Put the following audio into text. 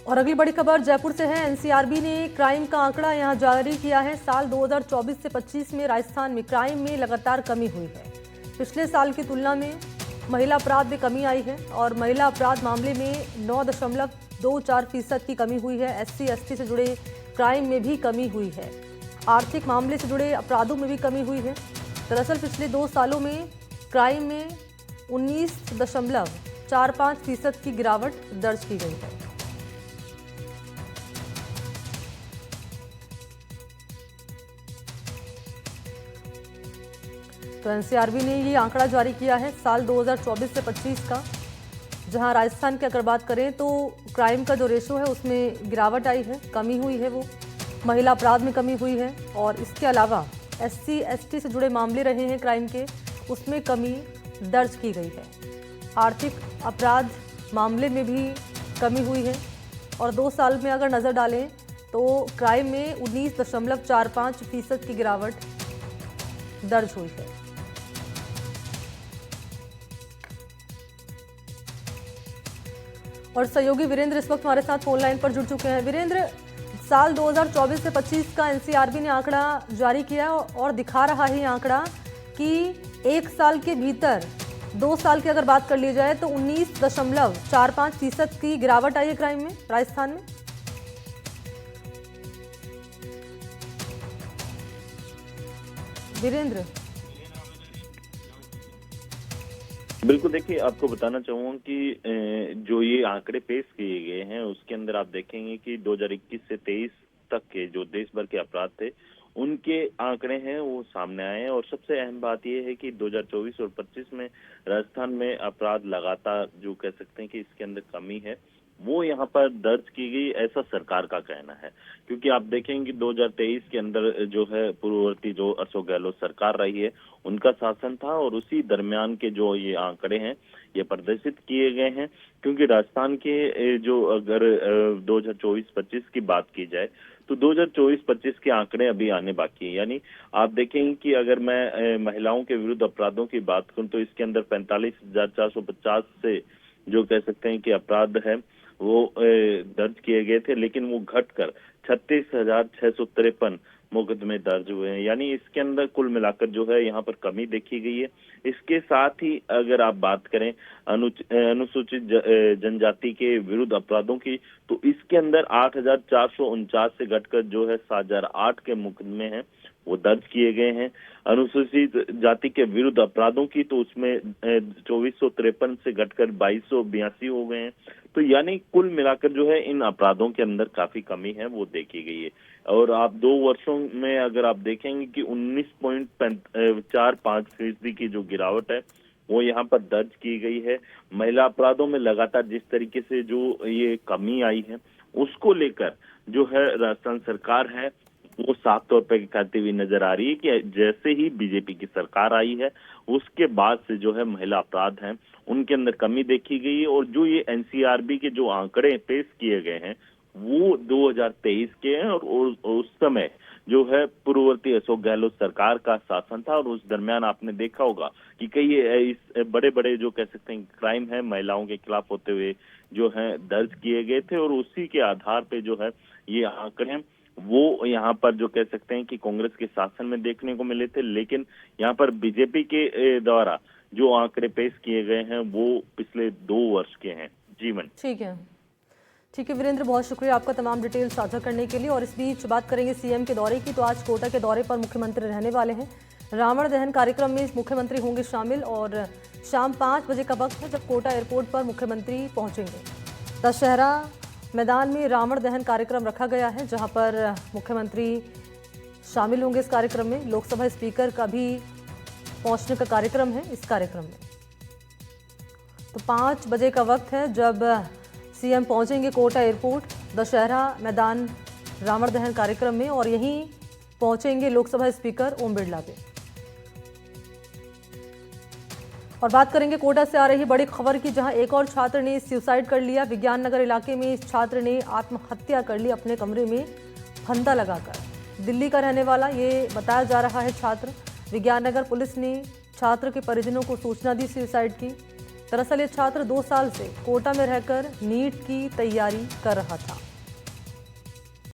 और अगली बड़ी खबर जयपुर से है। एनसीआरबी ने क्राइम का आंकड़ा यहां जारी किया है। साल 2024 से 25 में राजस्थान में क्राइम में लगातार कमी हुई है। पिछले साल की तुलना में महिला अपराध में कमी आई है और महिला अपराध मामले में 9.24% की कमी हुई है। SC ST से जुड़े क्राइम में भी कमी हुई है। आर्थिक मामले से जुड़े अपराधों में भी कमी हुई है। दरअसल पिछले 2 सालों में क्राइम में 19.45% की गिरावट दर्ज की गई है। तो एनसीआरबी ने ये आंकड़ा जारी किया है साल 2024 से 25 का, जहां राजस्थान की अगर बात करें तो क्राइम का जो रेशो है उसमें गिरावट आई है, कमी हुई है। वो महिला अपराध में कमी हुई है और इसके अलावा SC ST से जुड़े मामले रहे हैं क्राइम के, उसमें कमी दर्ज की गई है। आर्थिक अपराध मामले में भी कमी हुई है और 2 साल में अगर नज़र डालें तो क्राइम में 19.45% की गिरावट दर्ज हुई है। और सहयोगी वीरेंद्र इस वक्त हमारे साथ फोन लाइन पर जुड़ चुके हैं। वीरेंद्र, साल 2024 से 25 का एनसीआरबी ने आंकड़ा जारी किया और दिखा रहा है ये आंकड़ा कि 1 साल के भीतर 2 साल की अगर बात कर ली जाए तो 19.45% की गिरावट आई है क्राइम में राजस्थान में। वीरेंद्र, बिल्कुल, देखिए आपको बताना चाहूँगा कि जो ये आंकड़े पेश किए गए हैं उसके अंदर आप देखेंगे कि 2021 से 23 तक के जो देश भर के अपराध थे उनके आंकड़े हैं वो सामने आए हैं। और सबसे अहम बात ये है कि 2024 और 25 में राजस्थान में अपराध लगातार जो कह सकते हैं कि इसके अंदर कमी है वो यहाँ पर दर्ज की गई, ऐसा सरकार का कहना है। क्योंकि आप देखेंगे 2023 के अंदर जो है पूर्ववर्ती जो अशोक गहलोत सरकार रही है उनका शासन था और उसी दरमियान के जो ये आंकड़े हैं ये प्रदर्शित किए गए हैं। क्योंकि राजस्थान के जो अगर 2024-25 की बात की जाए तो 2024-25 के आंकड़े अभी आने बाकी हैं। यानी आप देखेंगे कि अगर मैं महिलाओं के विरुद्ध अपराधों की बात करूं तो इसके अंदर 45,450 से जो कह सकते हैं कि अपराध है वो दर्ज किए गए थे, लेकिन वो घटकर 36,653 मुकदमे दर्ज हुए हैं। यानी इसके अंदर कुल मिलाकर जो है यहाँ पर कमी देखी गई है। इसके साथ ही अगर आप बात करें अनुसूचित जनजाति के विरुद्ध अपराधों की तो इसके अंदर 8,449 से घटकर जो है 7,008 के मुकदमे हैं वो दर्ज किए गए हैं। अनुसूचित जाति के विरुद्ध अपराधों की तो उसमें 2,453 से घटकर 2,282 हो गए हैं। तो यानी कुल मिलाकर जो है इन अपराधों के अंदर काफी कमी है वो देखी गई है। और आप 2 वर्षों में अगर आप देखेंगे कि 19.45% की जो गिरावट है वो यहाँ पर दर्ज की गई है। महिला अपराधों में लगातार जिस तरीके से जो ये कमी आई है उसको लेकर जो है राजस्थान सरकार है वो साफ तौर पर कहती हुई नजर आ रही है कि जैसे ही बीजेपी की सरकार आई है उसके बाद से जो है महिला अपराध हैं उनके अंदर कमी देखी गई है। और जो ये एनसीआरबी के जो आंकड़े पेश किए गए हैं वो 2023 के हैं और उस समय जो है पूर्ववर्ती अशोक गहलोत सरकार का शासन था और उस दरमियान आपने देखा होगा कि कई इस बड़े बड़े जो कह सकते हैं क्राइम है महिलाओं के खिलाफ होते हुए जो है दर्ज किए गए थे। और उसी के आधार पे जो है ये आंकड़े वो यहाँ पर जो कह सकते हैं कि कांग्रेस के शासन में देखने को मिले थे, लेकिन यहाँ पर बीजेपी के द्वारा जो आंकड़े पेश किए गए हैं वो पिछले 2 वर्ष के हैं। जीवन ठीक है वीरेंद्र, बहुत शुक्रिया आपका तमाम डिटेल साझा करने के लिए। और इस बीच बात करेंगे सीएम के दौरे की। तो आज कोटा के दौरे पर मुख्यमंत्री रहने वाले हैं। रावण दहन कार्यक्रम में मुख्यमंत्री होंगे शामिल और शाम 5 बजे का वक्त है जब कोटा एयरपोर्ट पर मुख्यमंत्री पहुंचेंगे। दशहरा मैदान में रावण दहन कार्यक्रम रखा गया है जहां पर मुख्यमंत्री शामिल होंगे। इस कार्यक्रम में लोकसभा स्पीकर का भी पहुंचने का कार्यक्रम है। इस कार्यक्रम में तो 5 बजे का वक्त है जब सीएम पहुंचेंगे कोटा एयरपोर्ट दशहरा मैदान रावण दहन कार्यक्रम में और यहीं पहुंचेंगे लोकसभा स्पीकर ओम बिरला भी। और बात करेंगे कोटा से आ रही बड़ी खबर की, जहां एक और छात्र ने सुसाइड कर लिया। विज्ञान नगर इलाके में इस छात्र ने आत्महत्या कर ली अपने कमरे में फंदा लगाकर। दिल्ली का रहने वाला ये बताया जा रहा है छात्र। विज्ञान नगर पुलिस ने छात्र के परिजनों को सूचना दी सुसाइड की। दरअसल ये छात्र 2 साल से कोटा में रहकर नीट की तैयारी कर रहा था।